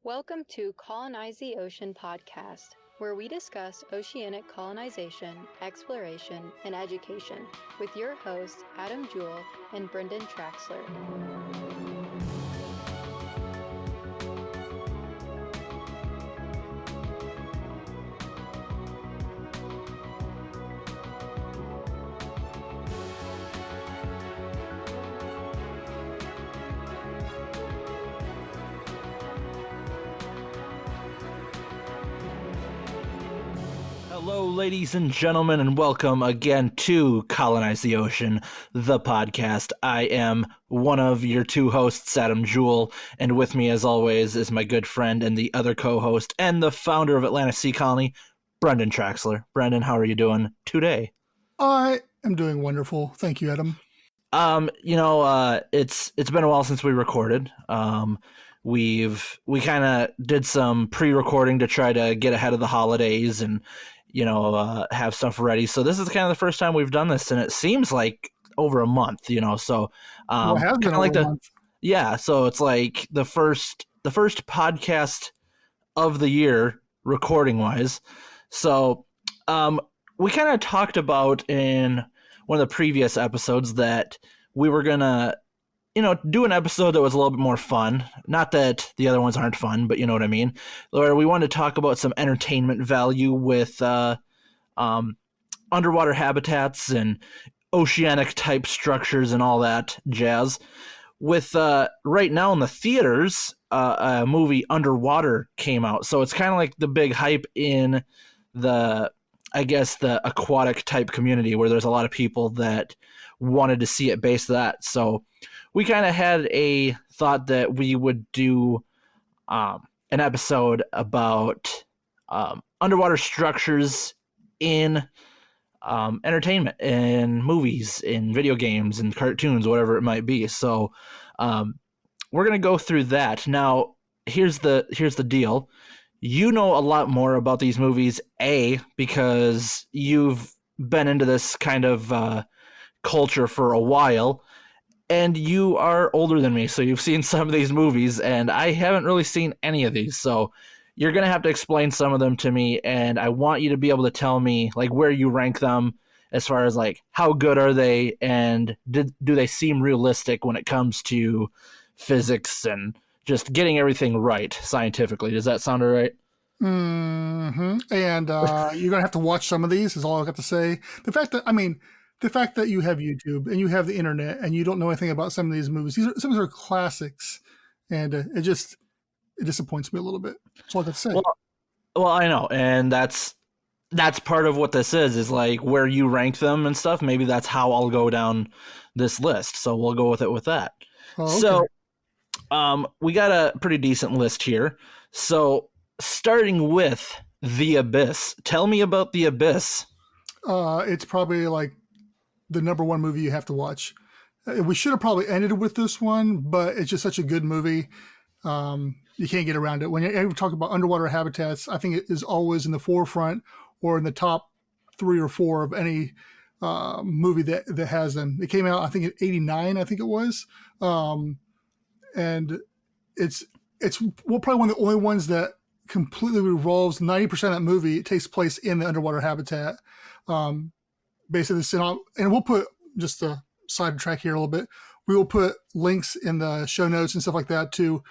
Welcome to Colonize the Ocean podcast, where we discuss oceanic colonization, exploration, and education with your hosts Adam Jewell and Brendon Traxler. Hello, ladies and gentlemen, and welcome again to Colonize the Ocean, the podcast. I am one of your two hosts, Adam Jewell, and with me, as always, is my good friend and the other co-host and the founder of Atlantic Sea Colony, Brendon Traxler. Brendon, how are you doing today? I am doing wonderful. Thank you, Adam. It's been a while since we recorded. We kind of did some pre-recording to try to get ahead of the holidays and have stuff ready. So this is kind of the first time we've done this, and it seems like over a month, so It has been like over a month. Yeah, so it's like the first podcast of the year recording wise. So we kind of talked about in one of the previous episodes that we were gonna do an episode that was a little bit more fun. Not that the other ones aren't fun, but you know what I mean. Where we wanted to talk about some entertainment value with underwater habitats and oceanic type structures and all that jazz. With right now in the theaters, a movie Underwater came out, so it's kind of like the big hype in the aquatic type community, where there's a lot of people that wanted to see it based on that. So we kind of had a thought that we would do an episode about underwater structures in entertainment, in movies, in video games, in cartoons, whatever it might be. So we're gonna go through that. Now, here's the deal. You know a lot more about these movies, because you've been into this kind of culture for a while. And you are older than me, so you've seen some of these movies, and I haven't really seen any of these. So you're going to have to explain some of them to me, and I want you to be able to tell me like where you rank them as far as like how good are they, and do they seem realistic when it comes to physics and just getting everything right scientifically. Does that sound all right? Mm-hmm. And you're going to have to watch some of these is all I've got to say. The fact that you have YouTube and you have the internet and you don't know anything about some of these movies, some of these are classics, and it disappoints me a little bit. That's all I got to say. Well, I know, and that's part of what this is like where you rank them and stuff. Maybe that's how I'll go down this list. So we'll go with it with that. Oh, okay. So we got a pretty decent list here. So starting with The Abyss. Tell me about The Abyss. It's probably like the number one movie you have to watch. We should have probably ended with this one, but it's just such a good movie. You can't get around it. When you talk about underwater habitats, I think it is always in the forefront or in the top 3 or 4 of any movie that has them. It came out, I think, in '89, I think it was. And it's probably one of the only ones that completely revolves 90% of that movie. It takes place in the underwater habitat. Basically, and we'll put just a sidetrack here a little bit. We will put links in the show notes and stuff like that to,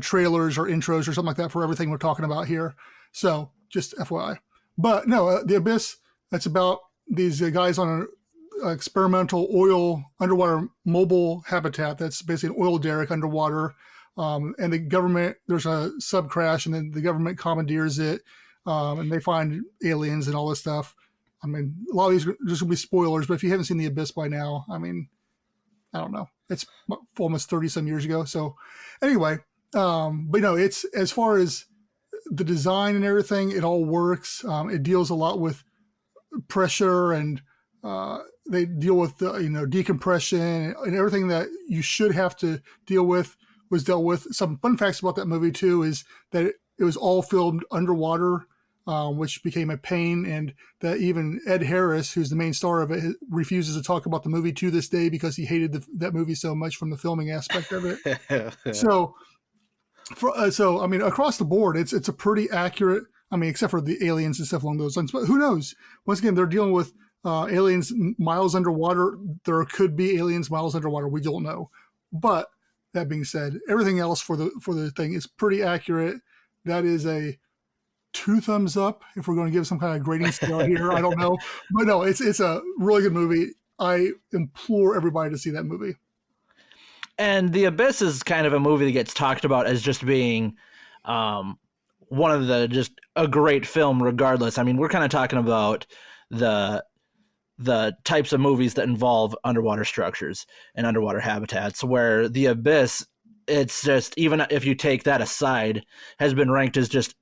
trailers or intros or something like that for everything we're talking about here. So just FYI. But no, The Abyss, that's about these guys on an experimental oil underwater mobile habitat. That's basically an oil derrick underwater. And the government, there's a sub crash, and then the government commandeers it, and they find aliens and all this stuff. I mean, a lot of these are just going to be spoilers, but if you haven't seen The Abyss by now, I mean, I don't know. It's almost 30 some years ago. So anyway, but it's, as far as the design and everything, it all works. It deals a lot with pressure, and they deal with decompression and everything that you should have to deal with was dealt with. Some fun facts about that movie too is that it was all filmed underwater, which became a pain, and that even Ed Harris, who's the main star of it, refuses to talk about the movie to this day because he hated that movie so much from the filming aspect of it. So So I mean, across the board, it's a pretty accurate. I mean, except for the aliens and stuff along those lines. But who knows? Once again, they're dealing with aliens miles underwater. There could be aliens miles underwater. We don't know. But that being said, everything else for the thing is pretty accurate. That is a 2 thumbs up. If we're going to give some kind of grading scale here, I don't know. But no, it's a really good movie. I implore everybody to see that movie. And The Abyss is kind of a movie that gets talked about as just being one of just a great film regardless. I mean, we're kind of talking about the types of movies that involve underwater structures and underwater habitats, where The Abyss, it's just, even if you take that aside, has been ranked as just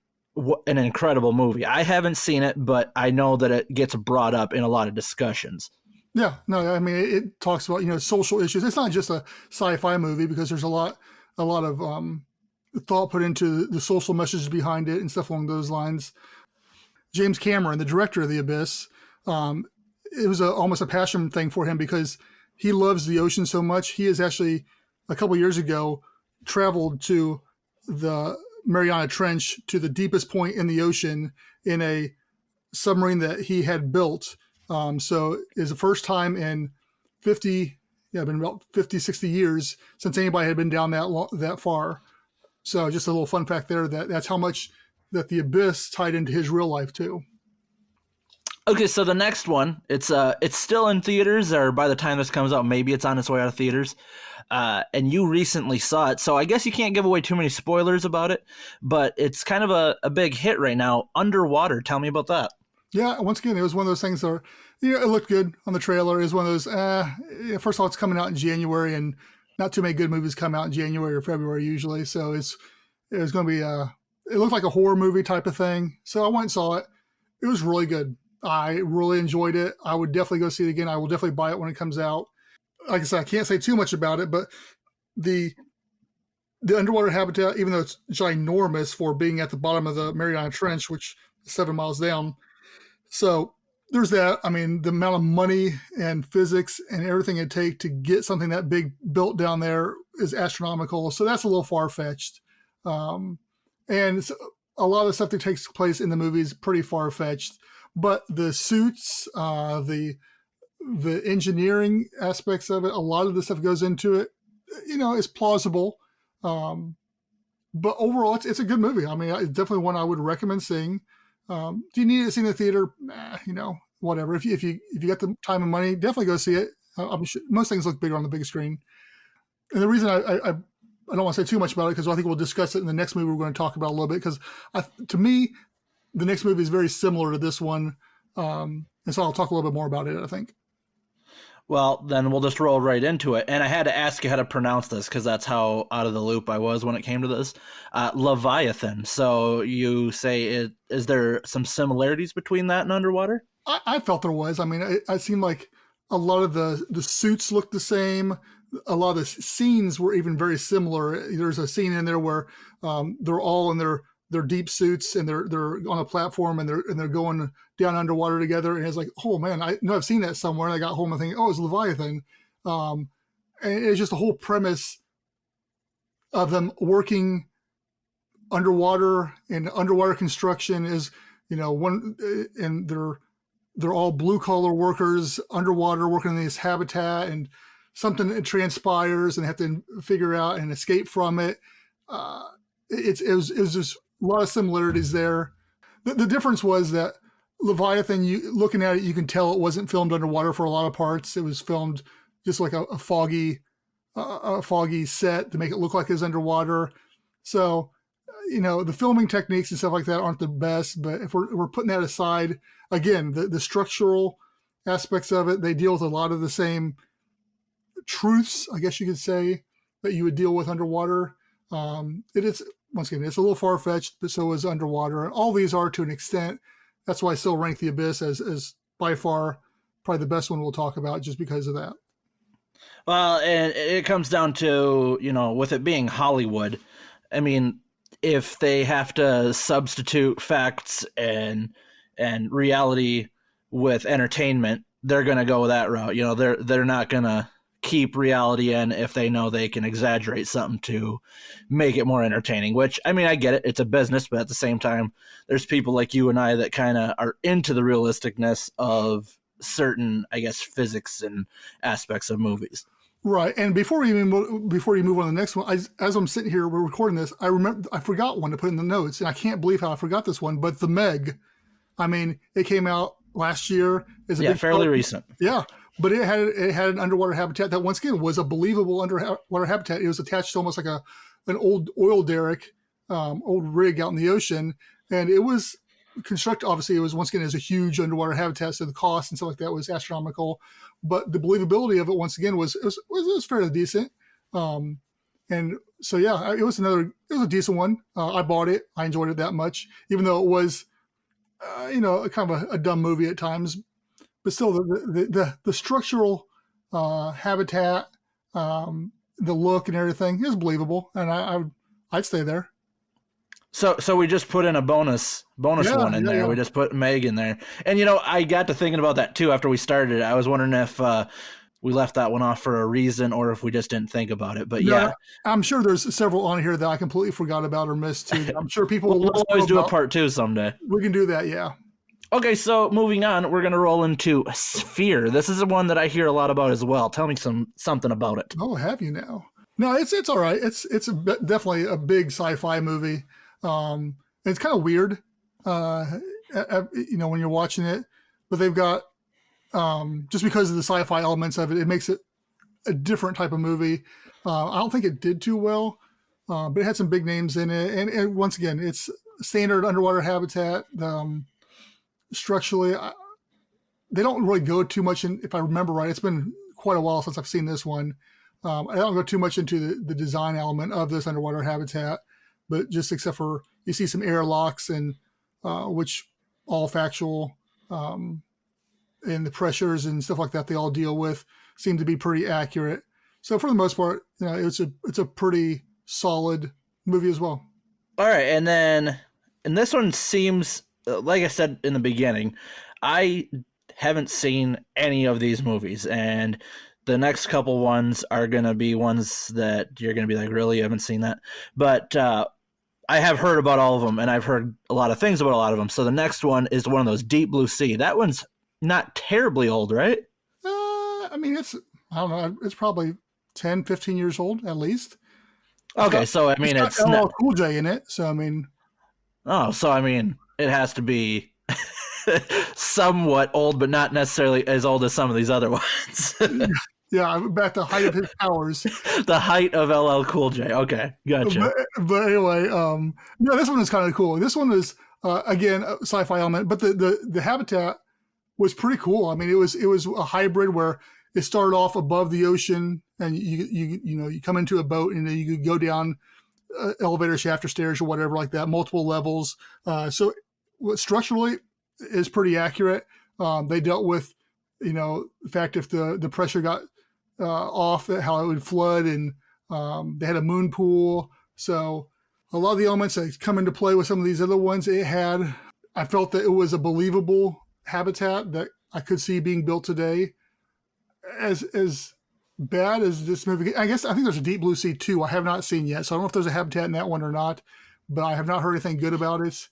an incredible movie. I haven't seen it, but I know that it gets brought up in a lot of discussions. Yeah, no, I mean, it talks about, social issues. It's not just a sci-fi movie, because there's a lot of thought put into the social messages behind it and stuff along those lines. James Cameron, the director of The Abyss, it was almost a passion thing for him, because he loves the ocean so much. He has actually, a couple years ago, traveled to the Mariana Trench, to the deepest point in the ocean, in a submarine that he had built. So it's the first time in been about 50, 60 years since anybody had been down that far. So just a little fun fact there, that's how much that The Abyss tied into his real life too. Okay, so the next one, it's still in theaters, or by the time this comes out, maybe it's on its way out of theaters. And you recently saw it, so I guess you can't give away too many spoilers about it, but it's kind of a big hit right now, Underwater. Tell me about that. Yeah, once again, it was one of those things where, it looked good on the trailer. It was one of those, first of all, it's coming out in January, and not too many good movies come out in January or February usually. So it was going to be, it looked like a horror movie type of thing. So I went and saw it. It was really good. I really enjoyed it. I would definitely go see it again. I will definitely buy it when it comes out. Like I said, I can't say too much about it, but the underwater habitat, even though it's ginormous for being at the bottom of the Mariana Trench, which is 7 miles down. So there's that. I mean, the amount of money and physics and everything it takes to get something that big built down there is astronomical. So that's a little far-fetched. And a lot of the stuff that takes place in the movie is pretty far-fetched. But the suits, the engineering aspects of it, a lot of the stuff that goes into it, is plausible. But overall, it's a good movie. I mean, it's definitely one I would recommend seeing. Do you need to see in the theater? Whatever. If you got the time and money, definitely go see it. I'm sure most things look bigger on the big screen. And the reason I don't want to say too much about it, because I think we'll discuss it in the next movie we're going to talk about a little bit, because to me, the next movie is very similar to this one. And so I'll talk a little bit more about it, I think. Well, then we'll just roll right into it. And I had to ask you how to pronounce this, because that's how out of the loop I was when it came to this. Leviathan. So you say, is there some similarities between that and Underwater? I felt there was. I mean, it seemed like a lot of the suits looked the same. A lot of the scenes were even very similar. There's a scene in there where they're all in their deep suits, and they're on a platform, and they're going down underwater together. And it's like, oh man, I know I've seen that somewhere. And I got home and thinking, oh, it's Leviathan. And it's just the whole premise of them working underwater, and underwater construction is, one, and they're all blue collar workers underwater working in this habitat, and something transpires and they have to figure out and escape from it. It was just a lot of similarities there. The difference was that Leviathan, looking at it, you can tell it wasn't filmed underwater for a lot of parts. It was filmed just like a foggy set to make it look like it's underwater. So, the filming techniques and stuff like that aren't the best. But if we're putting that aside, again, the structural aspects of it, they deal with a lot of the same truths, I guess you could say, that you would deal with underwater. It is, once again, it's a little far-fetched, but so is Underwater. And all these are to an extent. That's why I still rank The Abyss as by far probably the best one we'll talk about, just because of that. Well, and it comes down to, with it being Hollywood, I mean, if they have to substitute facts and reality with entertainment, they're going to go that route. They're not going to keep reality in if they know they can exaggerate something to make it more entertaining, which, I mean, I get it. It's a business, but at the same time, there's people like you and I that kind of are into the realisticness of certain, I guess, physics and aspects of movies. Right. And before you move on to the next one, as I'm sitting here, we're recording this, I forgot one to put in the notes, and I can't believe how I forgot this one, but The Meg. I mean, it came out last year. Fairly recent. Yeah. But it had an underwater habitat that, once again, was a believable underwater habitat. It was attached to almost like an old oil derrick, old rig out in the ocean. And it was constructed, obviously, it was, once again, as a huge underwater habitat, so the cost and stuff like that was astronomical. But the believability of it, once again, was fairly decent. And so, yeah, it was a decent one. I bought it. I enjoyed it that much, even though it was, kind of a dumb movie at times. But still, the structural habitat, the look and everything is believable, and I'd stay there. So we just put in a bonus one in there. Yeah. We just put Meg in there, and I got to thinking about that too after we started. I was wondering if we left that one off for a reason, or if we just didn't think about it. But yeah, I'm sure there's several on here that I completely forgot about or missed too. I'm sure people will always do a part 2 someday. We can do that, yeah. Okay, so moving on, we're going to roll into Sphere. This is the one that I hear a lot about as well. Tell me something about it. Oh, have you now? No, it's all right. It's definitely a big sci-fi movie. It's kind of weird, when you're watching it. But they've got, just because of the sci-fi elements of it, it makes it a different type of movie. I don't think it did too well, but it had some big names in it. And once again, it's standard underwater habitat. Structurally, they don't really go too much in, if I remember right. It's been quite a while since I've seen this one. I don't go too much into the design element of this underwater habitat, but just except for you see some airlocks and which all factual, and the pressures and stuff like that they all deal with seem to be pretty accurate. So for the most part, it's a pretty solid movie as well. All right, and this one seems, like I said in the beginning, I haven't seen any of these movies, and the next couple ones are going to be ones that you're going to be like, really, you haven't seen that? But I have heard about all of them, and I've heard a lot of things about a lot of them. So the next one is one of those Deep Blue Sea. That one's not terribly old, right? I mean, I don't know, it's probably 10, 15 years old at least. It's got LL Cool J in it, so I mean. Oh, so I mean, it has to be somewhat old, but not necessarily as old as some of these other ones. Yeah, about the height of his powers. The height of LL Cool J. Okay, gotcha. But anyway, this one is kind of cool. This one is again a sci-fi element, but the habitat was pretty cool. I mean, it was a hybrid where it started off above the ocean, and you come into a boat, and then you could go down elevator shaft or stairs or whatever like that, multiple levels. So structurally is pretty accurate. They dealt with, the fact if the pressure got off, how it would flood, and they had a moon pool. So a lot of the elements that come into play with some of these other ones, I felt that it was a believable habitat that I could see being built today. As bad as this movie, I think there's a Deep Blue Sea 2 I have not seen yet, so I don't know if there's a habitat in that one or not, but I have not heard anything good about it.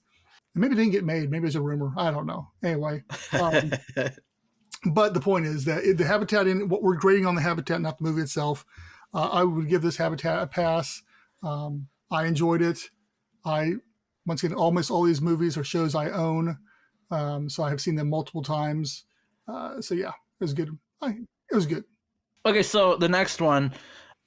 And maybe it didn't get made. Maybe it's a rumor. I don't know. Anyway, but the point is that the habitat, in what we're grading on the habitat, not the movie itself, I would give this habitat a pass. I enjoyed it. Once again, almost all these movies are shows I own, so I have seen them multiple times. So yeah, it was good. It was good. Okay, so the next one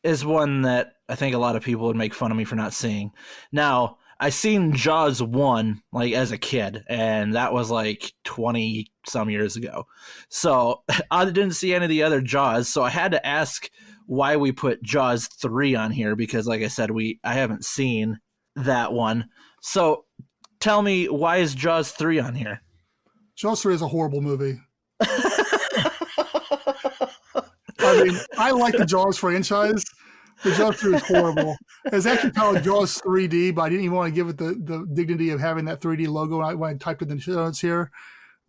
is one that I think a lot of people would make fun of me for not seeing. Now, I seen Jaws 1 like as a kid, and that was like 20 some years ago. So I didn't see any of the other Jaws, so I had to ask why we put Jaws 3 on here, because like I said, I haven't seen that one. So tell me, why is Jaws 3 on here? Jaws 3 is a horrible movie. I mean, I like the Jaws franchise. The Jaws 3 is horrible. It's actually called Jaws 3D, but I didn't even want to give it the dignity of having that 3D logo when I typed it in the show notes here.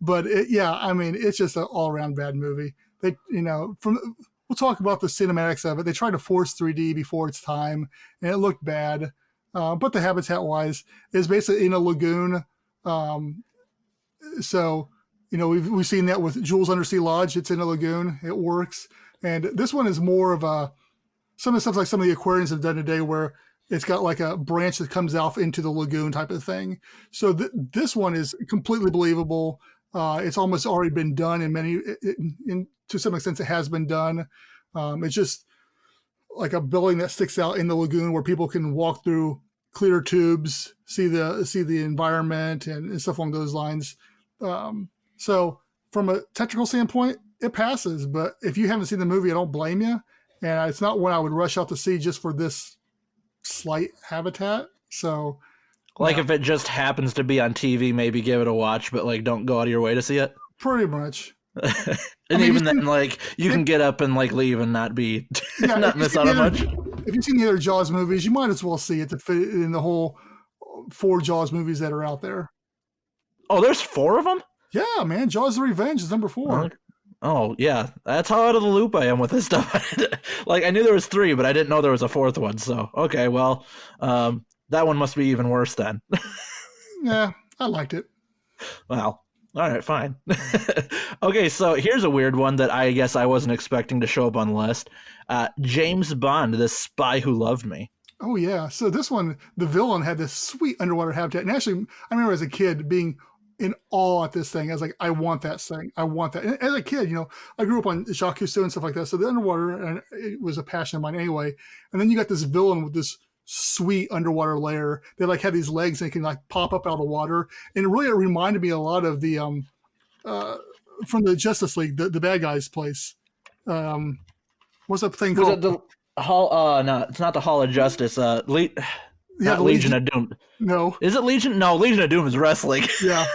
But it's just an all-around bad movie. What's people talk about the cinematics of it. They tried to force 3D before its time, and it looked bad. But the habitat-wise is basically in a lagoon. So, we've seen that with Jules Undersea Lodge. It's in a lagoon. It works. And this one is more of some of the stuff like some of the aquariums have done today, where it's got like a branch that comes off into the lagoon type of thing. So this one is completely believable. It's almost already been done to some extent. It has been done. It's just like a building that sticks out in the lagoon where people can walk through clear tubes, see the environment and stuff along those lines. So from a technical standpoint, it passes. But if you haven't seen the movie, I don't blame you. And it's not one I would rush out to see just for this slight habitat. So, if it just happens to be on TV, maybe give it a watch, but don't go out of your way to see it. Pretty much. And even then, you can get up and leave and not be not miss out on much. If you've seen the other Jaws movies, you might as well see it to fit in the whole 4 Jaws movies that are out there. Oh, there's 4 of them? Yeah, man. Jaws: The Revenge is number 4. Oh, yeah. That's how out of the loop I am with this stuff. I knew there was 3, but I didn't know there was a 4th one. So, okay, well, that one must be even worse then. Yeah, I liked it. Well, all right, fine. Okay, so here's a weird one that I guess I wasn't expecting to show up on the list. James Bond, The Spy Who Loved Me. Oh, yeah. So this one, the villain had this sweet underwater habitat. And actually, I remember as a kid being in awe at this thing. I was like, I want that thing. I want that. And as a kid, I grew up on Jacques Cousteau and stuff like that. So the underwater, and it was a passion of mine anyway. And then you got this villain with this sweet underwater lair. They had these legs and can pop up out of the water. And it really reminded me a lot of the from the Justice League, the bad guys place. What's that thing called? Was it the Hall? No, it's not the Hall of Justice. Legion of Doom. No. Is it Legion? No, Legion of Doom is wrestling. Yeah.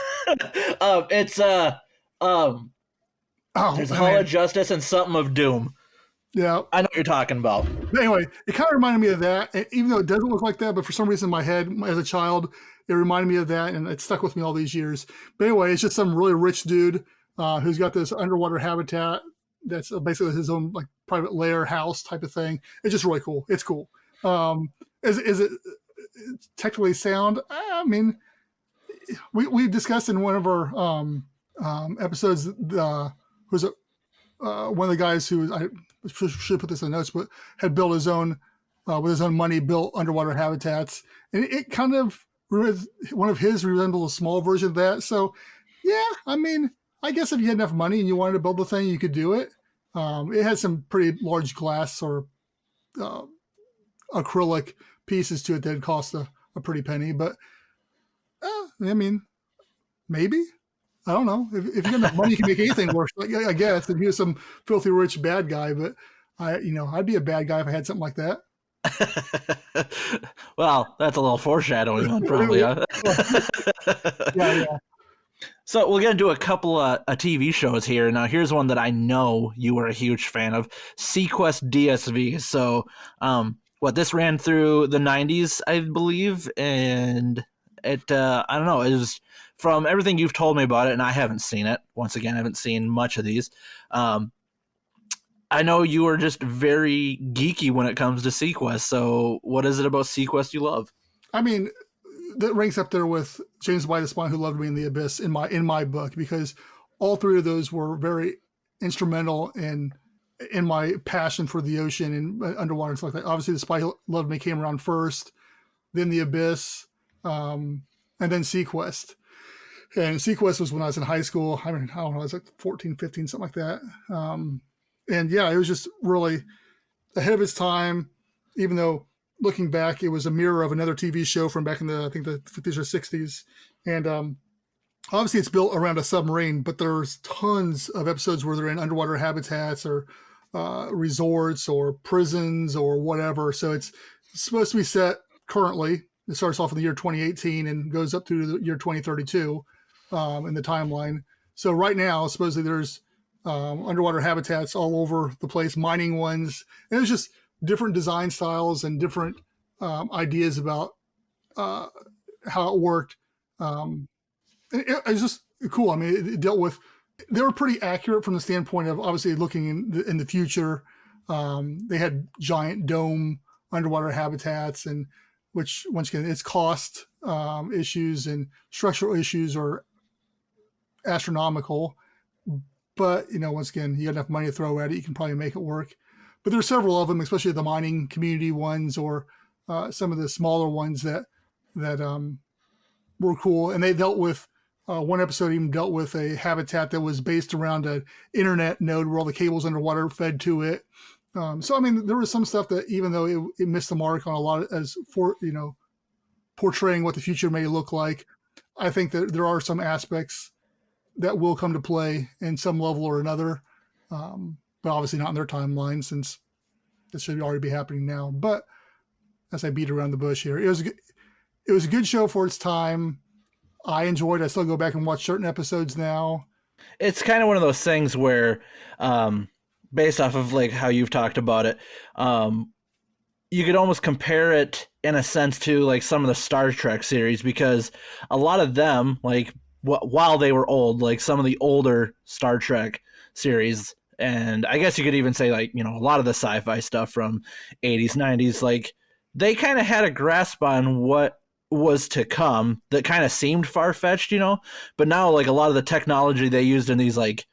It's there's Hall of Justice and something of Doom. Yeah. I know what you're talking about. But anyway, it kind of reminded me of that, even though it doesn't look like that, but for some reason in my head as a child, it reminded me of that, and it stuck with me all these years. But anyway, it's just some really rich dude who's got this underwater habitat that's basically his own private lair house type of thing. It's just really cool. It's cool. Is it technically sound? I mean, we discussed in one of our episodes who's one of the guys who I should put this in the notes, but had built his own with his own money, built underwater habitats, and it kind of one of his resembles a small version of that. So yeah, I mean, I guess if you had enough money and you wanted to build the thing, you could do it. It had some pretty large glass or acrylic pieces to it that cost a pretty penny, but I mean, maybe. I don't know. If you get enough money, you can make anything worse. I guess if he was some filthy rich bad guy, but I'd be a bad guy if I had something like that. Well, that's a little foreshadowing, probably. Huh? Yeah. So we're gonna do a couple of TV shows here. Now, here's one that I know you were a huge fan of: SeaQuest DSV. So, this ran through the 90s, I believe, and it I don't know. It was, from everything you've told me about it, and I haven't seen it. Once again, I haven't seen much of these. I know you are just very geeky when it comes to SeaQuest. So what is it about SeaQuest you love? I mean, that ranks up there with James Bond, The Spy Who Loved Me, and The Abyss in my book, because all 3 of those were very instrumental in my passion for the ocean and underwater and stuff like that. Obviously, The Spy Who Loved Me came around first, then The Abyss, and then SeaQuest. And SeaQuest was when I was in high school. I mean, I don't know, I was 14, 15, something like that. And yeah, it was just really ahead of its time, even though looking back, it was a mirror of another TV show from back in the 50s or 60s. And obviously it's built around a submarine, but there's tons of episodes where they're in underwater habitats or resorts or prisons or whatever. So it's supposed to be set currently. It starts off in the year 2018 and goes up through the year 2032 in the timeline. So right now, supposedly there's underwater habitats all over the place, mining ones. And it was just different design styles and different ideas about how it worked. It was just cool. I mean, it dealt with, they were pretty accurate from the standpoint of obviously looking in the future. They had giant dome underwater habitats, and which once again, it's cost issues and structural issues are astronomical. But once again, you got enough money to throw at it, you can probably make it work. But there's several of them, especially the mining community ones or some of the smaller ones that were cool. And they dealt with one episode even dealt with a habitat that was based around an internet node where all the cables underwater fed to it. So I mean, there was some stuff that even though it missed the mark on a lot as for portraying what the future may look like, I think that there are some aspects that will come to play in some level or another, but obviously not in their timeline since this should already be happening now. But as I beat around the bush here, it was a good show for its time. I enjoyed it. I still go back and watch certain episodes now. It's kind of one of those things where, based off of like how you've talked about it, you could almost compare it in a sense to like some of the Star Trek series, because a lot of them, like while they were old, like some of the older Star Trek series, and I guess you could even say like, a lot of the sci-fi stuff from 80s, 90s, like they kind of had a grasp on what was to come that kind of seemed far-fetched, but now like a lot of the technology they used in these like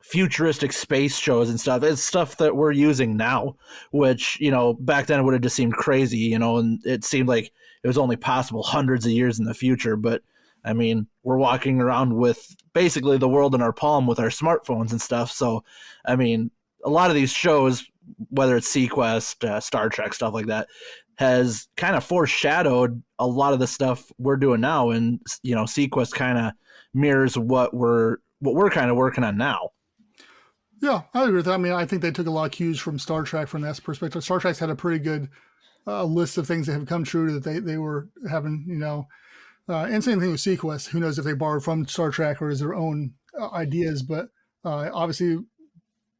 futuristic space shows and stuff, it's stuff that we're using now, which, back then it would have just seemed crazy, and it seemed like it was only possible hundreds of years in the future. But I mean, we're walking around with basically the world in our palm with our smartphones and stuff. So, I mean, a lot of these shows, whether it's SeaQuest, Star Trek, stuff like that, has kind of foreshadowed a lot of the stuff we're doing now. And, SeaQuest kind of mirrors what we're kind of working on now. Yeah, I agree with that. I mean, I think they took a lot of cues from Star Trek from that perspective. Star Trek's had a pretty good list of things that have come true that they were having, and same thing with SeaQuest. Who knows if they borrowed from Star Trek or is their own ideas? But obviously,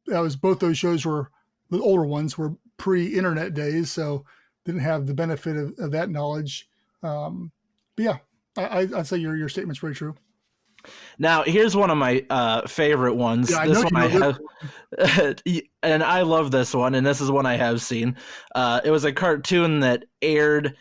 that was both those shows were the older ones were pre-internet days, so didn't have the benefit of that knowledge. But yeah, I'd say your statement's very true. Now, here's one of my favorite ones. Yeah, this one I have, and I love this one, and this is one I have seen. It was a cartoon that aired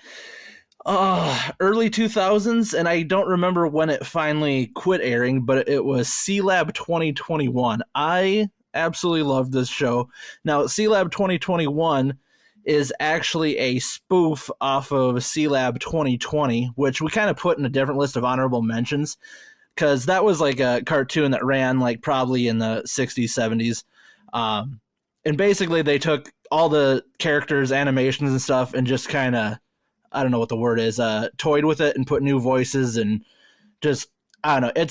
early 2000s, and I don't remember when it finally quit airing, but it was Sealab 2021. I absolutely loved this show. Now, Sealab 2021 is actually a spoof off of Sealab 2020, which we kind of put in a different list of honorable mentions, because that was like a cartoon that ran like probably in the 60s, 70s. And basically they took all the characters, animations and stuff and just kind of, I don't know what the word is, toyed with it and put new voices and just, I don't know.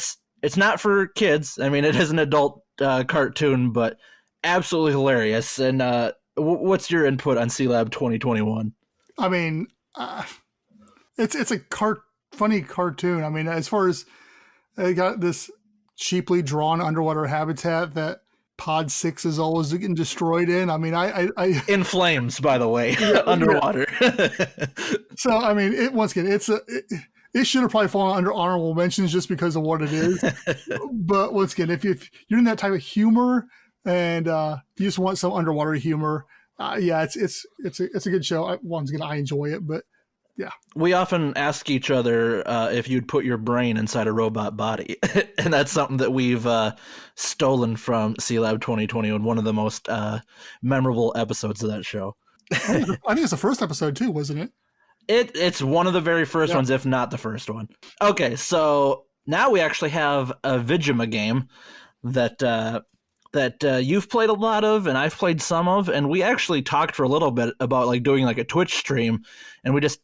It's not for kids. I mean, it is an adult cartoon, but absolutely hilarious. And what's your input on Sealab 2021? I mean, it's a funny cartoon. I mean, as far as they got this cheaply drawn underwater habitat that Pod 6 is always getting destroyed in. I mean, I in flames, by the way, underwater. So, I mean, once again, it should have probably fallen under honorable mentions just because of what it is. But once again, if you're in that type of humor and you just want some underwater humor, yeah, it's a good show. Once again, I enjoy it, but yeah. We often ask each other if you'd put your brain inside a robot body. And that's something that we've stolen from Sealab 2020 on one of the most memorable episodes of that show. I think it's the first episode too, wasn't it? It's one of the very first ones, if not the first one. Okay, so now we actually have a Vigima game that you've played a lot of and I've played some of, and we actually talked for a little bit about like doing like a Twitch stream, and we just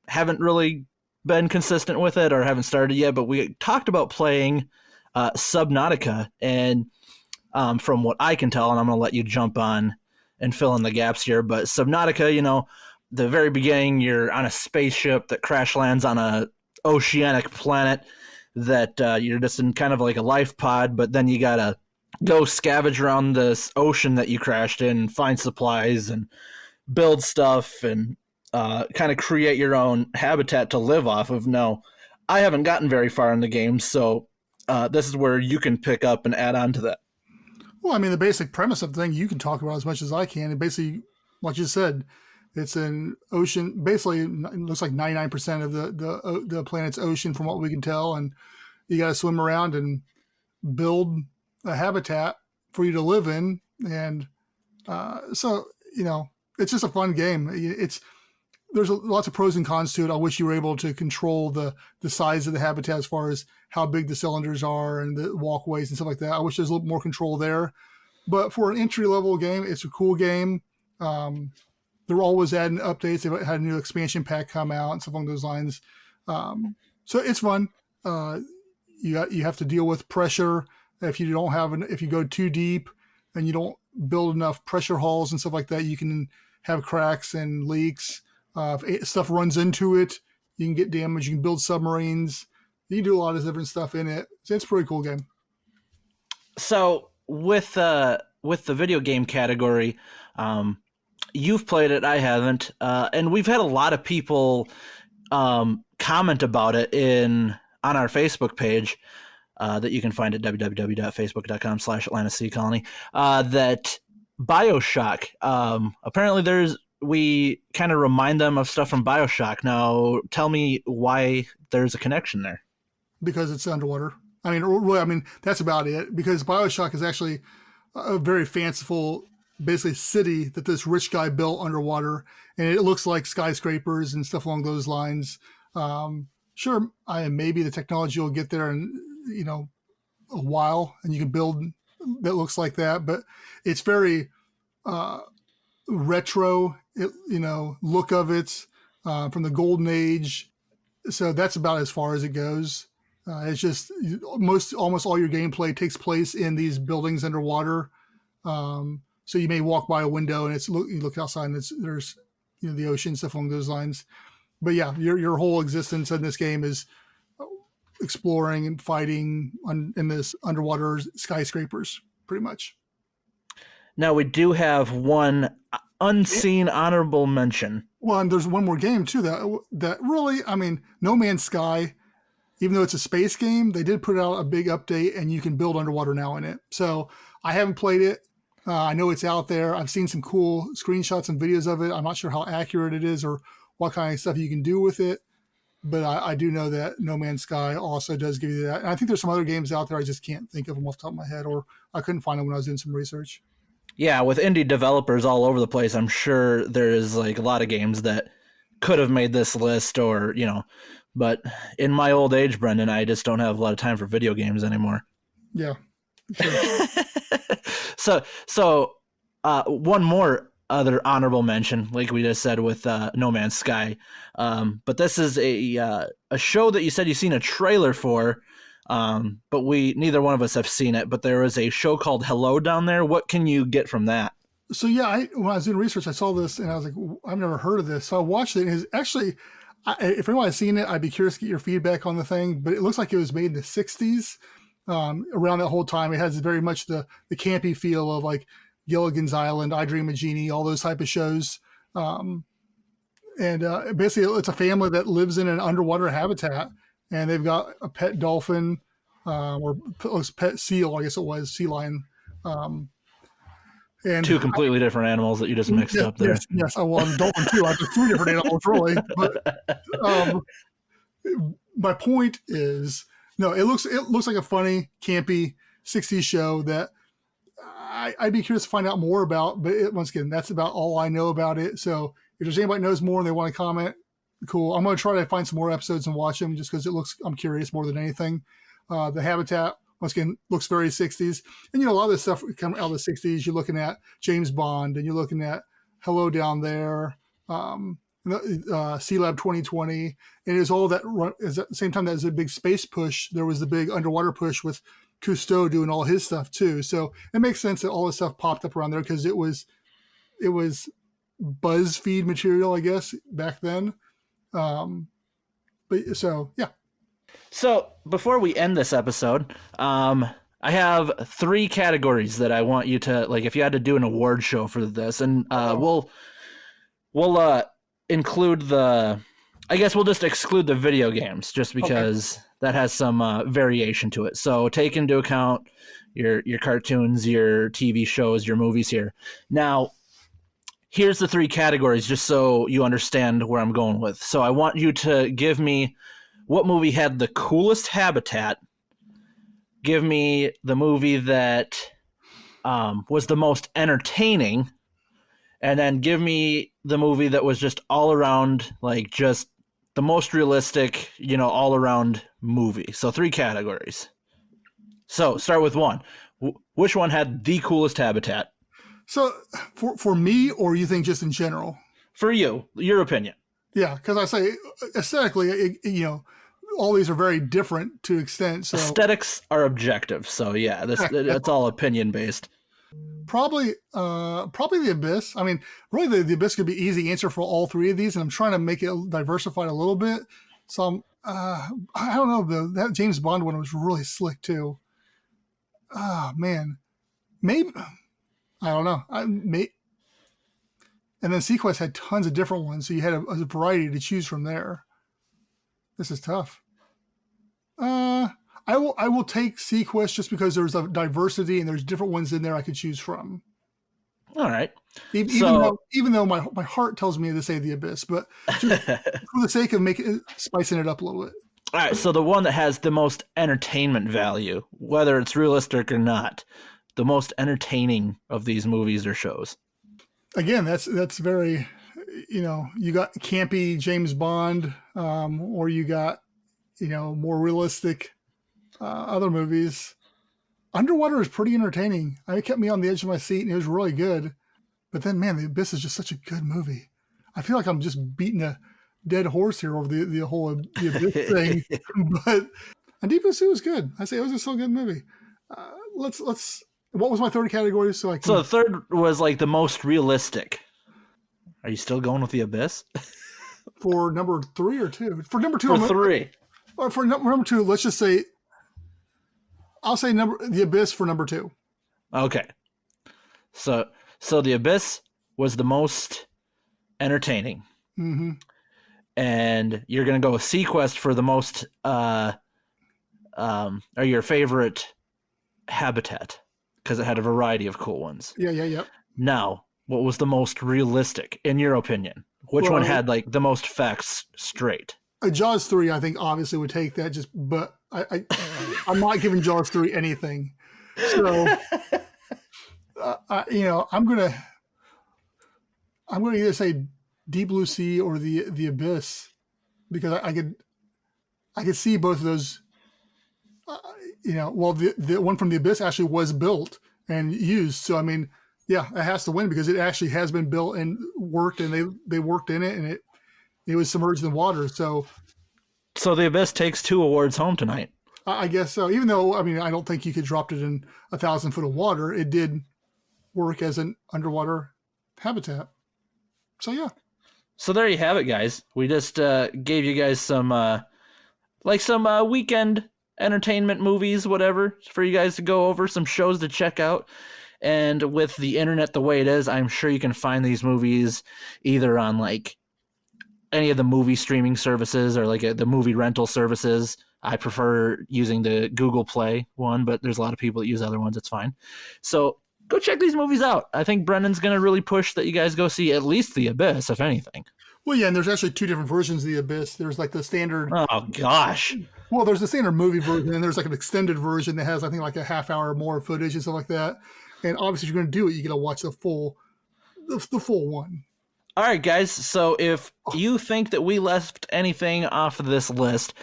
haven't really been consistent with it or haven't started yet, but we talked about playing Subnautica, and from what I can tell, and I'm going to let you jump on and fill in the gaps here, but Subnautica, the very beginning, you're on a spaceship that crash lands on a oceanic planet that you're just in kind of like a life pod, but then you got to go scavenge around this ocean that you crashed in, find supplies and build stuff and kind of create your own habitat to live off of. Now, I haven't gotten very far in the game, so this is where you can pick up and add on to that. Well, I mean, the basic premise of the thing you can talk about as much as I can. And basically, like you said, it's an ocean. Basically, it looks like 99% of the planet's ocean, from what we can tell, and you got to swim around and build a habitat for you to live in. And so, it's just a fun game. There's lots of pros and cons to it. I wish you were able to control the size of the habitat as far as how big the cylinders are and the walkways and stuff like that. I wish there's a little more control there. But for an entry-level game, it's a cool game. They're always adding updates. They've had a new expansion pack come out and stuff along those lines. So it's fun. You have to deal with pressure if you go too deep and you don't build enough pressure halls and stuff like that. You can have cracks and leaks. If stuff runs into it, you can get damage. You can build submarines. You can do a lot of different stuff in it. So it's a pretty cool game. So with the video game category, you've played it, I haven't, and we've had a lot of people comment about it on our Facebook page that you can find at www.facebook.com/Atlantis Sea Colony. That Bioshock. Apparently, we kind of remind them of stuff from Bioshock. Now, tell me why there's a connection there. Because it's underwater. I mean, that's about it. Because Bioshock is actually a very fanciful, basically, city that this rich guy built underwater, and it looks like skyscrapers and stuff along those lines. Sure, maybe the technology will get there in a while, and you can build that looks like that. But it's very retro, look of it from the golden age. So that's about as far as it goes. It's just almost all your gameplay takes place in these buildings underwater. So you may walk by a window and you look outside and there's the ocean, stuff along those lines. But yeah, your whole existence in this game is exploring and fighting in this underwater skyscrapers, pretty much. Now we do have one unseen honorable mention. Well, and there's one more game too that really, No Man's Sky, even though it's a space game, they did put out a big update and you can build underwater now in it. So I haven't played it. I know it's out there. I've seen some cool screenshots and videos of it. I'm not sure how accurate it is or what kind of stuff you can do with it. But I do know that No Man's Sky also does give you that. And I think there's some other games out there. I just can't think of them off the top of my head, or I couldn't find them when I was doing some research. Yeah, with indie developers all over the place, I'm sure there is a lot of games that could have made this list but in my old age, Brendon, I just don't have a lot of time for video games anymore. Yeah. Sure. So one more other honorable mention, like we just said with No Man's Sky. But this is a show that you said you've seen a trailer for, but neither one of us have seen it. But there is a show called Hello Down There. What can you get from that? So yeah, when I was doing research, I saw this and I was like, I've never heard of this. So I watched it, and it's actually, if anyone has seen it, I'd be curious to get your feedback on the thing. But it looks like it was made in the 60s. Around that whole time, it has very much the campy feel of like Gilligan's Island, I Dream of Jeannie, all those type of shows. Basically, it's a family that lives in an underwater habitat, and they've got a pet dolphin, or pet seal, I guess it was, sea lion. And two completely different animals that you just mixed up there. Yes. Oh, well, dolphin too. I have 3 different animals, really. But my point is, no, it looks like a funny, campy 60s show that I'd be curious to find out more about. But once again, that's about all I know about it. So if there's anybody that knows more and they want to comment, cool. I'm going to try to find some more episodes and watch them just because I'm curious more than anything. The habitat, once again, looks very 60s. And, a lot of this stuff coming out of the 60s, you're looking at James Bond and you're looking at Hello Down There, Sealab 2020. And it was all that at the same time that was a big space push. There was the big underwater push with Cousteau doing all his stuff too. So it makes sense that all this stuff popped up around there because it was BuzzFeed material, I guess, back then. Yeah. So before we end this episode, I have 3 categories that I want you to, if you had to do an award show for this, and we'll include the I guess we'll just exclude the video games just because that has some variation to it. So take into account your cartoons, your TV shows, your movies here. Now, here's the 3 categories just so you understand where I'm going with. So I want you to give me what movie had the coolest habitat. Give me the movie that was the most entertaining. And then give me the movie that was just all around, like just the most realistic, all around movie. So 3 categories. So start with 1. Which one had the coolest habitat? So for me, or you think just in general? For you, your opinion. Yeah, because I say aesthetically, all these are very different to extent. So aesthetics are objective. So yeah, that's all opinion based. Probably the Abyss. I mean, really, the Abyss could be easy answer for all 3 of these, and I'm trying to make it diversified a little bit. So I don't know, though. That James Bond one was really slick too. Man, maybe I don't know. And then SeaQuest had tons of different ones, so you had a variety to choose from there. This is tough. I will take SeaQuest just because there's a diversity and there's different ones in there I could choose from. All right. Even though my heart tells me to say the Abyss, but just for the sake of spicing it up a little bit. All right. So the one that has the most entertainment value, whether it's realistic or not, the most entertaining of these movies or shows. Again, that's very, you got campy James Bond, or you got, more realistic other movies. Underwater is pretty entertaining. It kept me on the edge of my seat, and it was really good. But then, man, The Abyss is just such a good movie. I feel like I'm just beating a dead horse here over the whole The Abyss thing. But Deep Blue Sea was good. I say it was a so good movie. Let's. What was my third category? So the third was like the most realistic. Are you still going with The Abyss? For number 3 or 2? For number 2. For 3. Or for number 2, let's just say. I'll say The Abyss for number 2. Okay. So The Abyss was the most entertaining. Mm-hmm. And you're going to go with SeaQuest for the most, or your favorite habitat, because it had a variety of cool ones. Yeah. Now, what was the most realistic, in your opinion? Which one had like the most facts straight? Jaws 3, I think, obviously would take that. But I'm not giving Jaws 3 anything. So, I'm gonna either say Deep Blue Sea or the Abyss, because I could see both of those. The one from the Abyss actually was built and used. So I mean, yeah, it has to win because it actually has been built and worked, and they worked in it, and it was submerged in water. So the Abyss takes 2 awards home tonight. I guess so. Even though, I mean, I don't think you could drop it in 1,000 foot of water. It did work as an underwater habitat. So yeah. So there you have it, guys. We just gave you guys some weekend entertainment movies, whatever, for you guys to go over, some shows to check out. And with the internet the way it is, I'm sure you can find these movies either on like any of the movie streaming services or like the movie rental services. I prefer using the Google Play one, but there's a lot of people that use other ones. It's fine. So go check these movies out. I think Brendon's going to really push that you guys go see at least The Abyss, if anything. Well, yeah, and there's actually 2 different versions of The Abyss. There's like the standard. Oh, gosh. Well, there's the standard movie version, and there's like an extended version that has, I think, like a half hour more footage and stuff like that. And obviously, if you're going to do it, you got to watch the full one. All right, guys. So if you think that we left anything off of this list,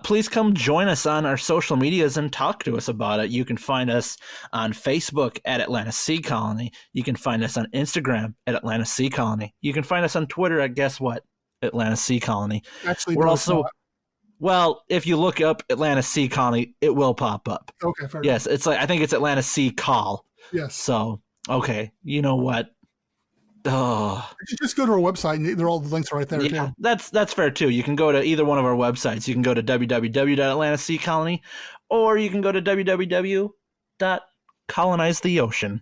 please come join us on our social medias and talk to us about it. You can find us on Facebook at Atlantis Sea Colony. You can find us on Instagram at Atlantis Sea Colony. You can find us on Twitter at guess what? Atlantis Sea Colony. Actually, we're also not. Well, if you look up Atlantis Sea Colony, it will pop up. Okay, fair yes, enough. It's like I think it's Atlantis Sea Call. Yes. So okay, you know what? Oh. Just go to our website, and they're all the links are right there. Yeah, too. That's fair too. You can go to either one of our websites. You can go to www.atlantisseacolony, or you can go to www.colonizetheocean,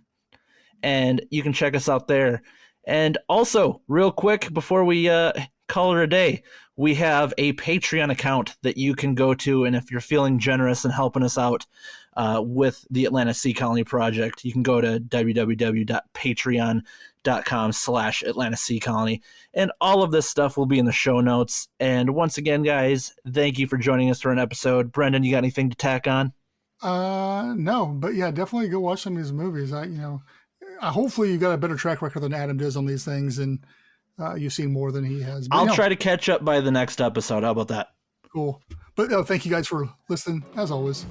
and you can check us out there. And also, real quick before we call it a day, we have a Patreon account that you can go to, and if you're feeling generous and helping us out with the Atlantis Sea Colony Project, you can go to www.patreon.com/Atlantis Sea Colony, and all of this stuff will be in the show notes. And once again, guys, thank you for joining us for an episode. Brendon, you got anything to tack on? No, but yeah, definitely go watch some of these movies. Hopefully you got a better track record than Adam does on these things, and you've seen more than he has. But, I'll try to catch up by the next episode. How about that? Cool. But thank you guys for listening, as always.